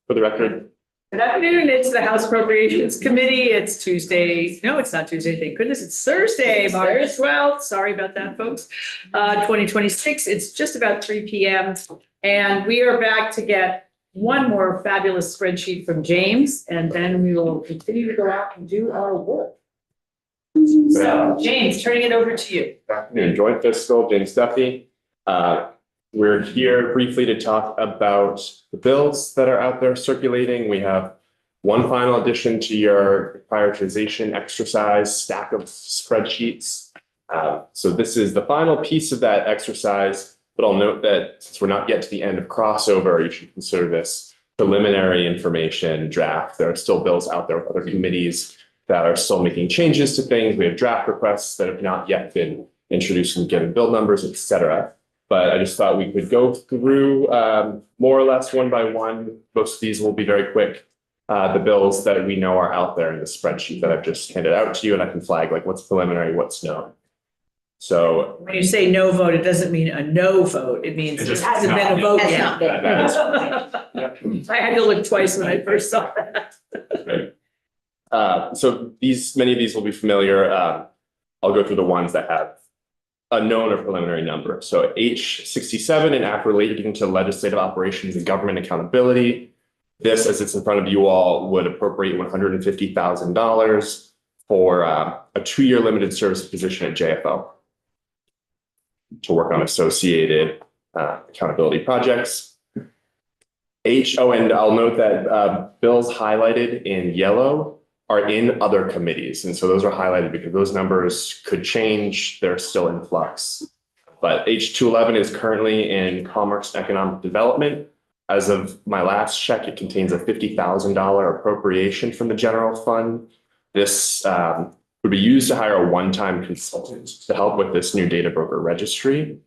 for the record. Good afternoon. It's the House Appropriations Committee. It's Tuesday. No, it's not Tuesday. Thank goodness. It's Thursday, March 12th. Sorry about that, folks. 2026. It's just about 3 p.m. And we are back to get one more fabulous spreadsheet from James, and then we will continue to go out and do our work. So, James, turning it over to you. Good afternoon. Joint Fiscal, James Duffy. We're here briefly to talk about the bills that are out there circulating. We have one final addition to your prioritization exercise stack of spreadsheets. So this is the final piece of that exercise, but I'll note that since we're not yet to the end of crossover, you should consider this preliminary information draft. There are still bills out there with other committees that are still making changes to things. We have draft requests that have not yet been introduced and given bill numbers, et cetera. But I just thought we could go through more or less one by one. Most of these will be very quick. The bills that we know are out there in the spreadsheet that I've just handed out to you, and I can flag like what's preliminary, what's known. So when you say no vote, it doesn't mean a no vote. It means it hasn't been a vote yet. I had to look twice when I first saw that. Right. So many of these will be familiar. I'll go through the ones that have a known or preliminary number. So H67, an act relating to legislative operations and government accountability. This, as it's in front of you all, would appropriate $150,000 for a 2-year limited service position at JFO to work on associated accountability projects. And I'll note that bills highlighted in yellow are in other committees. And so those are highlighted because those numbers could change. They're still in flux. But H211 is currently in Commerce and Economic Development. As of my last check, it contains a $50,000 appropriation from the general fund. This would be used to hire a one-time consultant to help with this new data broker registry.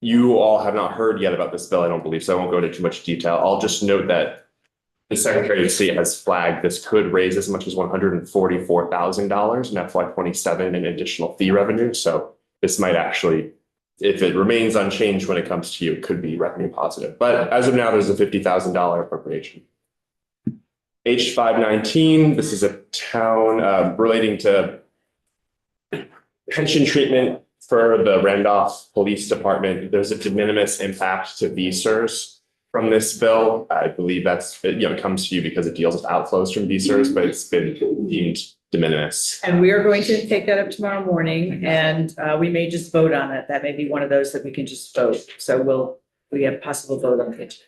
You all have not heard yet about this bill, I don't believe, so I won't go into too much detail. I'll just note that the Secretary of State has flagged this could raise as much as $144,000 in FY27 in additional fee revenue. So this might actually, if it remains unchanged when it comes to you, it could be revenue positive. But as of now, there's a $50,000 appropriation. H519, this is a town relating to pension treatment for the Randolph Police Department. There's a de minimis impact to VSERS from this bill. I believe that's, it comes to you because it deals with outflows from VSERS, but it's been deemed de minimis. And we are going to take that up tomorrow morning, and we may just vote on it. That may be one of those that we can just vote. So we have possible vote on it.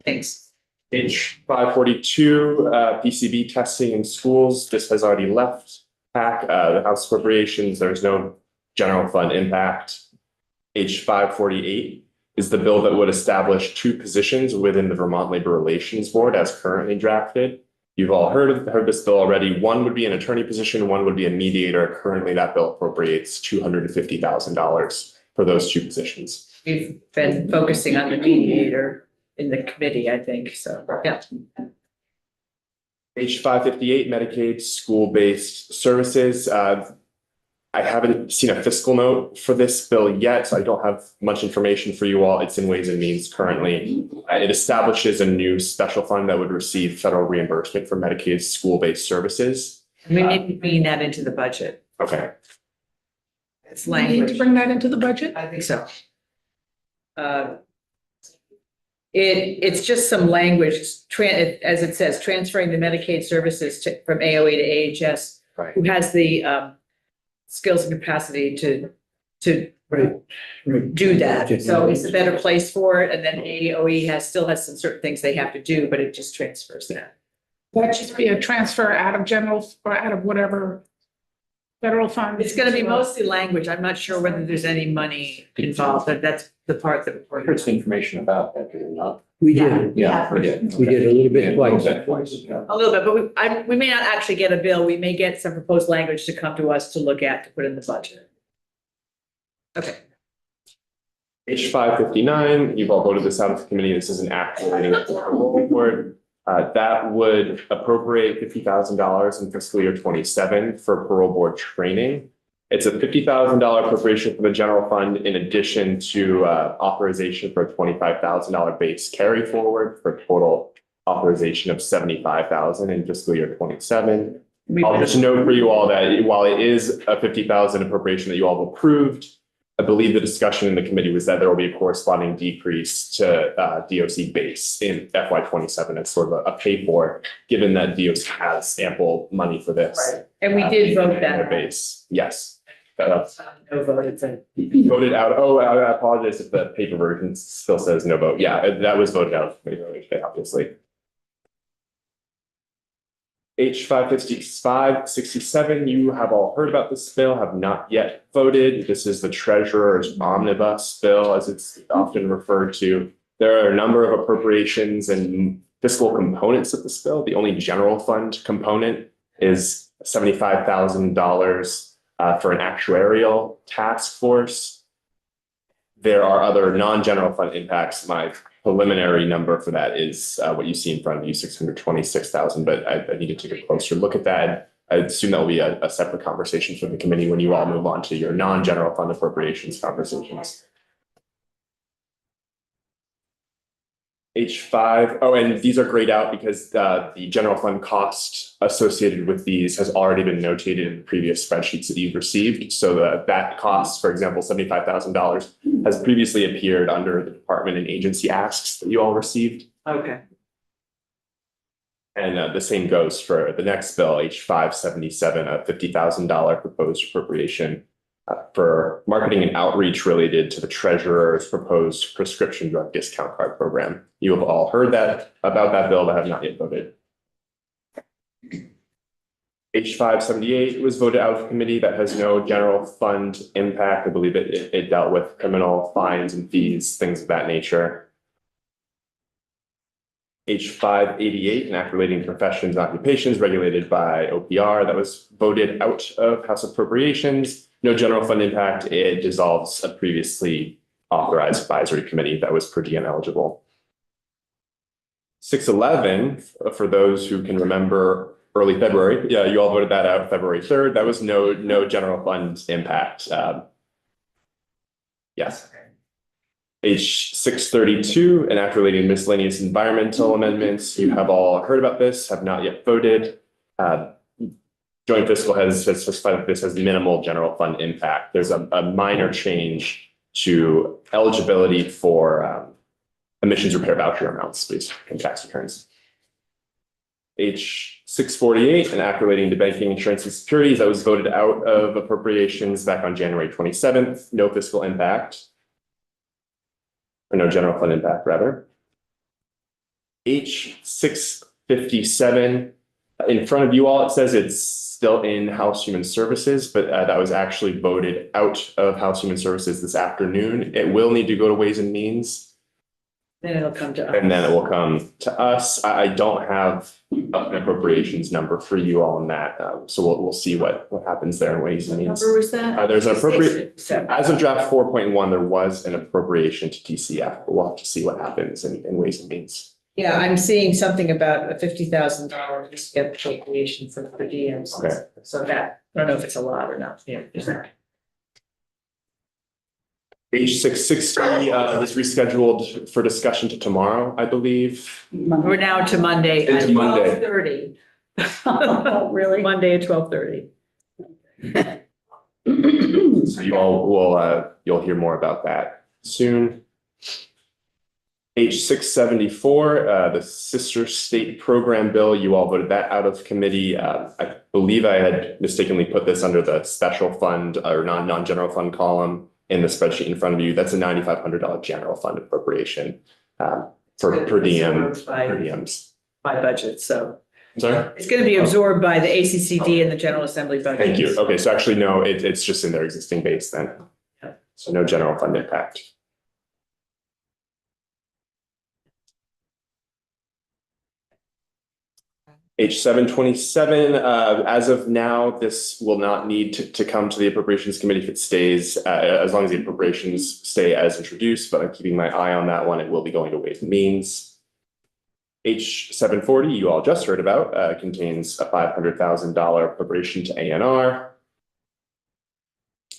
Thanks. H542, PCB testing in schools. This has already left PAC, the House Appropriations. There's no general fund impact. H548 is the bill that would establish 2 positions within the Vermont Labor Relations Board as currently drafted. You've all heard this bill already. One would be an attorney position, one would be a mediator. Currently, that bill appropriates $250,000 for those 2 positions. We've been focusing on the mediator in the committee, I think. So, yeah. H558, Medicaid school-based services. I haven't seen a fiscal note for this bill yet, so I don't have much information for you all. It's in Ways and Means currently. It establishes a new special fund that would receive federal reimbursement for Medicaid school-based services. We need to bring that into the budget. Okay. It's language. Need to bring that into the budget? I think so. It's just some language, as it says, transferring the Medicaid services from AOA to AHS, Right. who has the skills and capacity to do that. So it's a better place for it. And then AOE still has some certain things they have to do, but it just transfers that. That should be a transfer out of general or out of whatever federal fund. It's going to be mostly language. I'm not sure whether there's any money involved, but that's the part that we're. Heard some information about that, did we not? We did. Yeah, we did. We did a little bit twice. Yeah. A little bit, but we may not actually get a bill. We may get some proposed language to come to us to look at, to put in the budget. Okay. H559, you've all voted this out of the committee. This is an act relating to the parole board. That would appropriate $50,000 in fiscal year 27 for parole board training. It's a $50,000 appropriation from the general fund in addition to authorization for a $25,000 base carry forward for a total authorization of 75,000 in fiscal year 27. We- I'll just note for you all that while it is a 50,000 appropriation that you all have approved, I believe the discussion in the committee was that there will be a corresponding decrease to DOC base in FY 27 as sort of a pay for, given that DOC has ample money for this. Right. And we did vote in their that. base, yes. No vote, it's a. Voted out. Oh, I apologize if the paper version still says no vote. Yeah, that was voted out, obviously. H 567, you have all heard about this bill, have not yet voted. This is the treasurer's omnibus bill, as it's often referred to. There are a number of appropriations and fiscal components of this bill. The only general fund component is $75,000 for an actuarial task force. There are other non-general fund impacts. My preliminary number for that is what you see in front of you, 626,000, but I need to take a closer look at that. I assume that will be a separate conversation for the committee when you all move on to your non-general fund appropriations conversations. H5, oh, and these are grayed out because the general fund cost associated with these has already been notated in previous spreadsheets that you've received. So that cost, for example, $75,000 has previously appeared under the department and agency asks that you all received. Okay. And the same goes for the next bill, H577, a $50,000 proposed appropriation for marketing and outreach related to the treasurer's proposed prescription drug discount card program. You have all heard about that bill but have not yet voted. H578 was voted out of committee. That has no general fund impact. I believe it dealt with criminal fines and fees, things of that nature. H588, an act relating to professions and occupations regulated by OPR, that was voted out of House Appropriations. No general fund impact. It dissolves a previously authorized advisory committee that was per diem eligible. 611, for those who can remember early February, yeah, you all voted that out February 3rd. That was no general fund impact. Yes. H632, an act relating to miscellaneous environmental amendments. You have all heard about this, have not yet voted. Joint Fiscal has specified that this has minimal general fund impact. There's a minor change to eligibility for emissions repair voucher amounts based on tax returns. H648, an act relating to banking, insurance, and securities that was voted out of appropriations back on January 27th. No fiscal impact. Or no general fund impact, rather. H657, in front of you all, it says it's still in House Human Services, but that was actually voted out of House Human Services this afternoon. It will need to go to Ways and Means. Then it'll come to us. And then it will come to us. I don't have an appropriations number for you all on that. So we'll see what happens there in Ways and What Means. number was that? There's an appropriate, So, as of draft 4.1, there was an appropriation to TCF, but we'll have to see what happens in Ways and Means. yeah, I'm seeing something about a $50,000 appropriation for per diems. Okay. So that, I don't know if it's a lot or not. Yeah, is that? H660 is rescheduled for discussion to tomorrow, I believe. We're now to Monday at Into Monday. 12:30. Really? Monday at 12:30. So you all will, you'll hear more about that soon. H674, the Sister State Program Bill, you all voted that out of committee. I believe I had mistakenly put this under the special fund or non-general fund column in the spreadsheet in front of you. That's a $9,500 general fund appropriation for per diems. By budget, so I'm sorry? it's going to be absorbed by the ACCD and the General Assembly budget. Thank you. Okay, so actually, no, it's just in their existing base then. Yeah. So no general fund impact. H727, as of now, this will not need to come to the Appropriations Committee if it stays, as long as the appropriations stay as introduced, but I'm keeping my eye on that one. It will be going to Ways and Means. H740, you all just heard about, contains a $500,000 appropriation to ANR.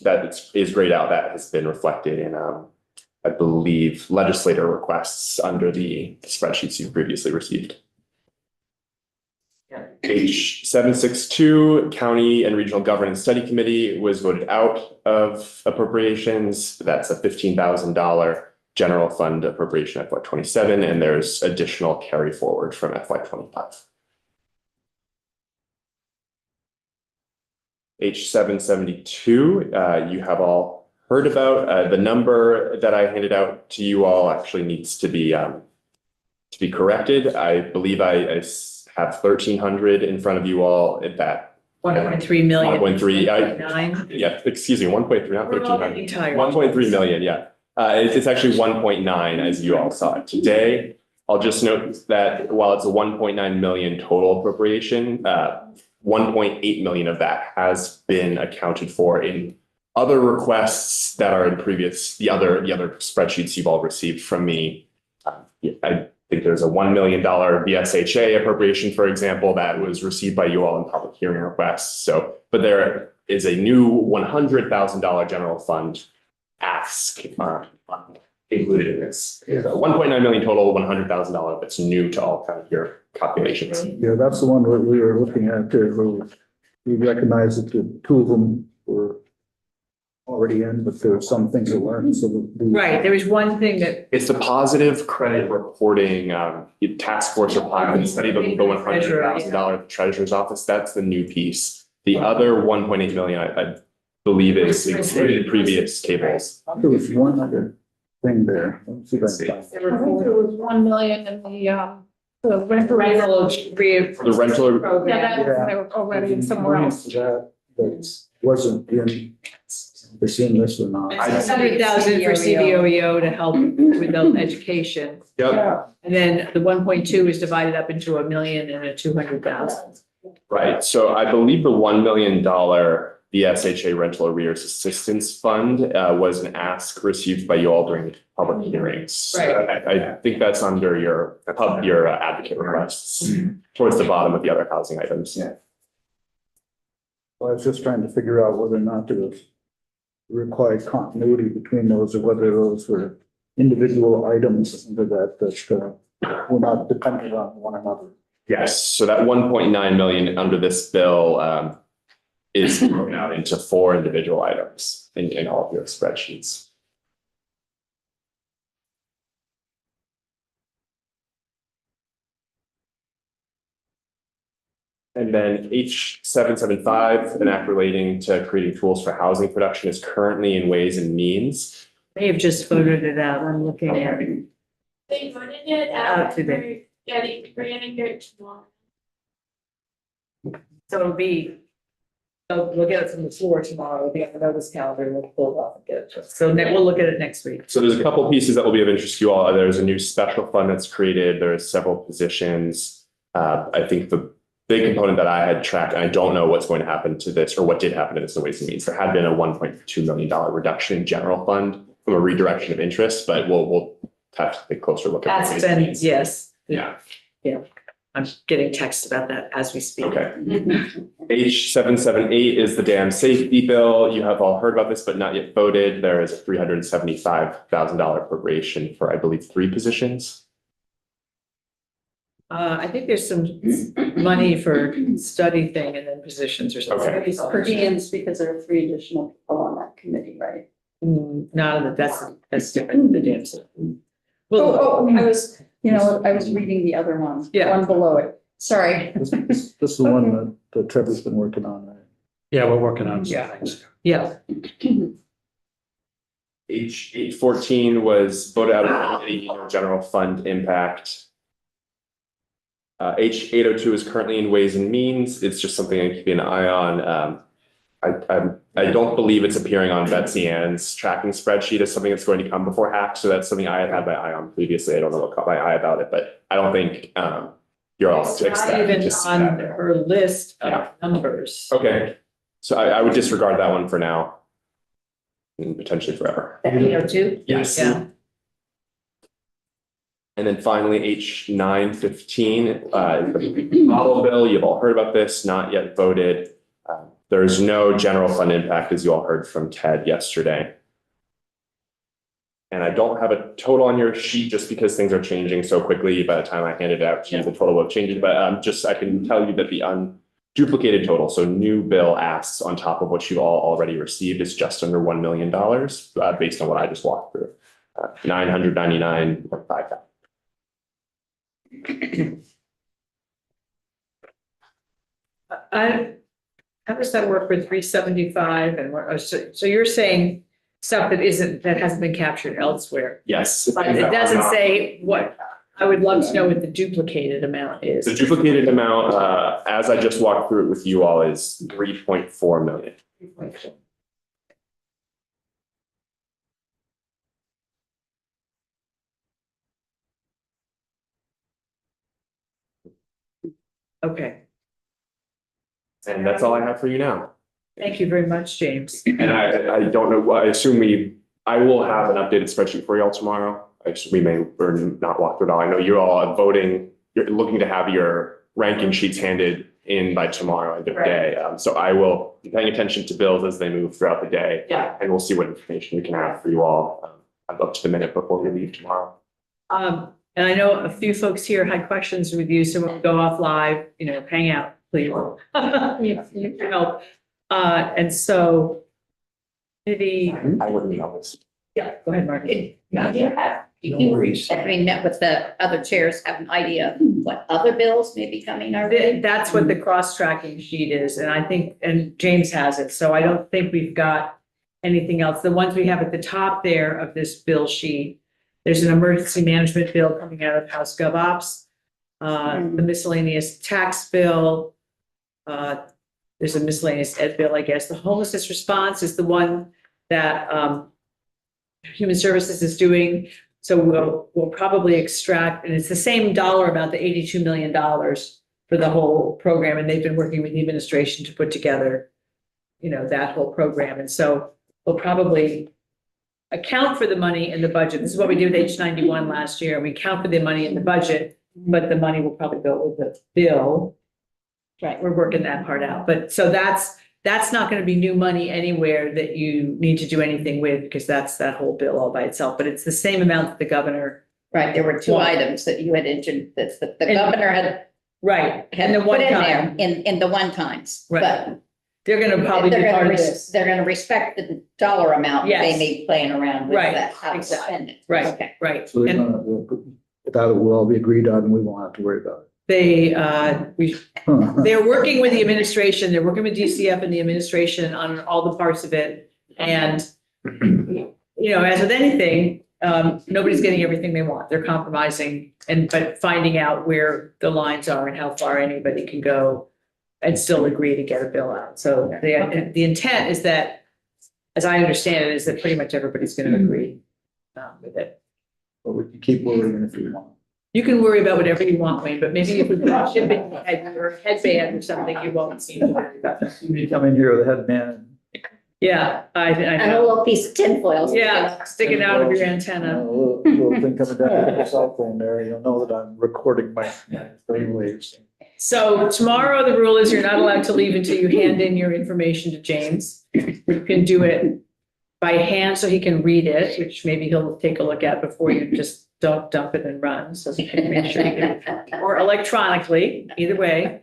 That is grayed out. That has been reflected in, I believe, legislator requests under the spreadsheets you previously received. H 762, County and Regional Governance Study Committee was voted out of appropriations. That's a $15,000 general fund appropriation FY 27, and there's additional carry forward from FY 25. H 772, you have all heard about. The number that I handed out to you all actually needs to be corrected. I believe I have 1,300 in front of you all at that. 1.3 million. 1.3, 9. yeah, excuse me, 1.3, not We're all 1,300. getting tired. 1.3 million, yeah. It's actually 1.9 as you all saw it today. I'll just note that while it's a 1.9 million total appropriation, 1.8 million of that has been accounted for in other requests that are in the other spreadsheets you've all received from me. I think there's a $1 million VSHA appropriation, for example, that was received by you all in public hearing requests. So, but there is a new $100,000 general fund ask included in this. 1.9 million total, $100,000 that's new to all kind of your calculations. Yeah, that's the one that we were looking at there, where we recognize that the two of them were already in, but there were some things that weren't, so Right, there was one thing that, It's the positive credit reporting task force reply study, the $100,000 treasurer's office. That's the new piece. The other 1.8 million, I believe, is included in previous tables. there was one other thing there. Let's see if I can find it. I think there was 1 million in the rental. The rental, Yeah, that already in somewhere else. That wasn't in, it's in this or not. 600,000 for CBOEO to help with adult education. yep, And then the 1.2 is divided up into $1 million and a 200,000. right. So I believe the $1 million VSHA rental arrears assistance fund was an ask received by you all during the public hearings. Right. I think that's under your advocate requests towards the bottom of the other housing items. Yeah. Well, I was just trying to figure out whether or not there was required continuity between those, or whether those were individual items that were not dependent on one another. Yes, so that 1.9 million under this bill is broken out into 4 individual items in all of your spreadsheets. And then H 775, an act relating to creating tools for housing production, is currently in Ways and Means. They have just voted it out. I'm looking at it. They voted it Out out, today. we're getting it tomorrow. So it'll be, we'll get it from the floor tomorrow. We'll be on the notice calendar. We'll pull it off and get it. So we'll look at it next week. So there's a couple pieces that will be of interest to you all. There's a new special fund that's created. There's several positions. I think the big component that I had tracked, and I don't know what's going to happen to this or what did happen to this in Ways and Means. There had been a $1.2 million reduction in general fund from a redirection of interest, but we'll have to take a closer look at. That's been, yes. Yeah. I'm getting texts about that as we speak. Okay. H 778 is the dam safety bill. You have all heard about this, but not yet voted. There is a $375,000 appropriation for, I believe, 3 positions. I think there's some money for study thing and then positions or something. Okay. Per diems, because there are 3 additional people on that committee, right? No, that's different than the dams. I was reading the other one. Yeah. One below it. Sorry. This is the one that Trevor's been working on, right? Yeah, we're working on some Yeah. things. Yeah. H 814 was voted out of committee, no general fund impact. H 802 is currently in Ways and Means. It's just something I'm keeping an eye on. I don't believe it's appearing on Betsy Ann's tracking spreadsheet as something that's going to come before hack. So that's something I had my eye on previously. I don't know what caught my eye about it, but I don't think you're all It's not expecting even to see on that there. her list Yeah. of numbers. Okay, so I would disregard that one for now. And potentially forever. 802? Yes. Yeah. And then finally, H 915, the model bill, you've all heard about this, not yet voted. There's no general fund impact, as you all heard from Ted yesterday. And I don't have a total on your sheet just because things are changing so quickly by the time I hand it out to you, the total will change, but I can tell you that the unduplicated total, so new bill asks on top of what you all already received is just under $1 million, based on what I just walked through. 999.5. How does that work with 375 and what, so you're saying stuff that hasn't been captured elsewhere? Yes. But it doesn't say what, I would love to know what the duplicated amount is. The duplicated amount, as I just walked through it with you all, is 3.4 million. Okay, And that's all I have for you now. thank you very much, James. And I don't know, I assume I will have an updated spreadsheet for y'all tomorrow. We may or not walk through it all. I know you're all voting, you're looking to have your ranking sheets handed in by tomorrow, end of day. So I will be paying attention to bills as they move throughout the day. Yeah. And we'll see what information we can have for you all. Up to the minute before we leave tomorrow. And I know a few folks here had questions with you, so when we go off live, hang out, please. You can help. And so maybe, I wouldn't know this. yeah, go ahead, Mark. Having met with the other chairs, have an idea what other bills may be coming our way? That's what the cross-tracking sheet is, and I think, and James has it, so I don't think we've got anything else. The ones we have at the top there of this bill sheet, there's an emergency management bill coming out of House Gov Ops, the miscellaneous tax bill, there's a miscellaneous ed bill, I guess. The homelessness response is the one that Human Services is doing. So we'll probably extract, and it's the same dollar amount, the $82 million for the whole program. And they've been working with the administration to put together, that whole program. And so we'll probably account for the money in the budget. This is what we did with H91 last year. We count for the money in the budget, but the money will probably go with the bill. Right. We're working that part out. But so that's not going to be new money anywhere that you need to do anything with, because that's that whole bill all by itself. But it's the same amount that the governor. Right, there were two items that you had mentioned that the governor had Right. had And the put one in there time. in the one times. Right. But They're going to probably be part of this. they're gonna respect the dollar amount Yes. they may be playing around with Right, that, how to exactly. spend it. Right. Okay. Right. So And that will all be agreed on and we won't have to worry about they're working with the administration. They're working with DCF and the administration on all the parts of it. And, as with anything, nobody's getting everything they want. They're compromising but finding out where the lines are and how far anybody can go and still agree to get a bill out. So the intent is that, as I understand it, is that pretty much everybody's going to agree with it. But we can keep worrying if we want. You can worry about whatever you want, Wayne, but maybe if we put shipping or a headband or something, you won't seem to worry about that. You come in here with a headband. Yeah, I And a know. little piece of tinfoil. Yeah, sticking out of your A antenna. little thing coming down with your cell phone there, you'll know that I'm recording my brainwaves. So tomorrow, the rule is you're not allowed to leave until you hand in your information to James. You can do it by hand so he can read it, which maybe he'll take a look at before you just don't dump it and run. So you can make sure you can, or electronically, either way.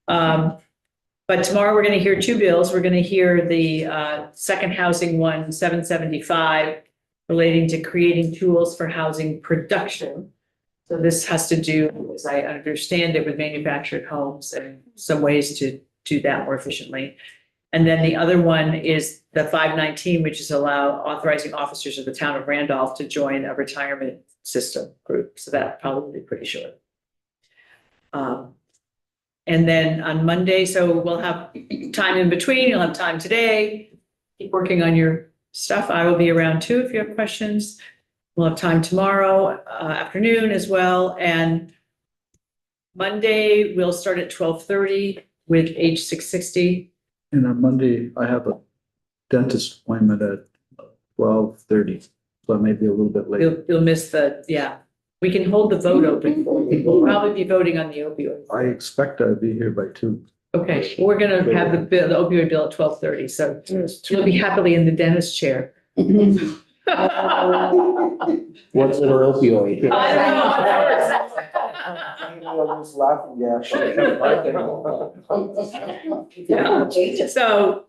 But tomorrow we're going to hear two bills. We're going to hear the second housing one, 775, relating to creating tools for housing production. So this has to do, as I understand it, with manufactured homes and some ways to do that more efficiently. And then the other one is the 519, which is authorizing officers of the town of Randolph to join a retirement system group. So that probably be pretty short. And then on Monday, so we'll have time in between. You'll have time today. Keep working on your stuff. I will be around too if you have questions. We'll have time tomorrow afternoon as well. And Monday, we'll start at 12:30 with H660. And on Monday, I have a dentist appointment at 12:30, so I may be a little bit late. You'll miss we can hold the vote open for you. We'll probably be voting on the opioid. I expect I'll be here by 2. Okay, we're gonna have the opioid bill at 12:30, so you'll be happily in the dentist chair. What little opioid? I don't know how that works. Just laughing gas. Yeah. So,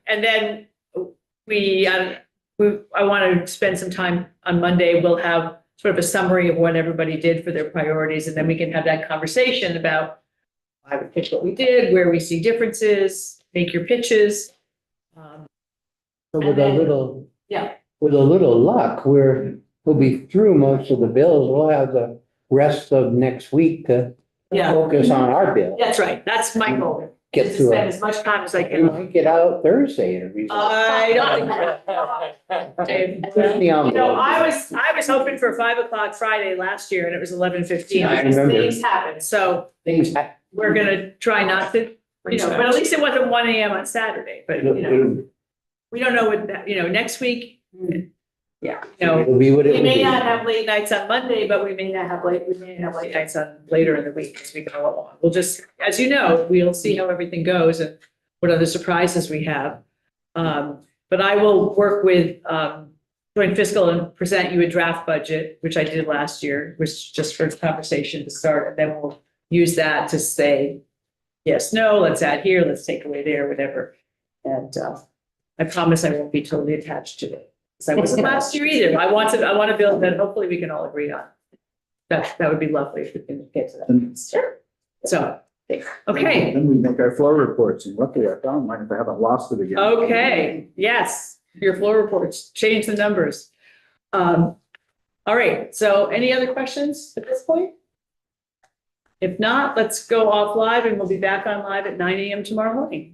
and then I want to spend some time on Monday. We'll have sort of a summary of what everybody did for their priorities, and then we can have that conversation about why we picked what we did, where we see differences, make your pitches. So with a little. Yeah. With a little luck, we'll be through most of the bills. We'll have the rest of next week to Yeah, focus on our bill. that's right. That's my goal. Get is to through spend it. as much time as I We can. might get out Thursday and resolve. I don't think. Dave, Push the You know, envelope. I was hoping for 5 o'clock Friday last year and it was 11:15. I remember. Things happen, so Things happen. we're gonna try not to, but at least it wasn't 1 a.m. on Saturday, but we don't know what that, next week. Yeah, It'll be what it we will may be. not have late nights on Monday, but we may have late nights on later in the week as we go along. We'll just, as you know, we'll see how everything goes and what other surprises we have. But I will work with joint fiscal and present you a draft budget, which I did last year, which just for conversation to start, and then we'll use that to say, yes, no, let's add here, let's take away there, whatever. And I promise I won't be totally attached to it. Because I wasn't last year either. I want to build that hopefully we can all agree on. That would be lovely if we can get to that. Sure. So, okay, Then we make our flow reports and luckily I found mine if I haven't lost it again. okay, yes, your floor reports, change the numbers. All right, so any other questions at this point? If not, let's go off live and we'll be back on live at 9 a.m. tomorrow morning.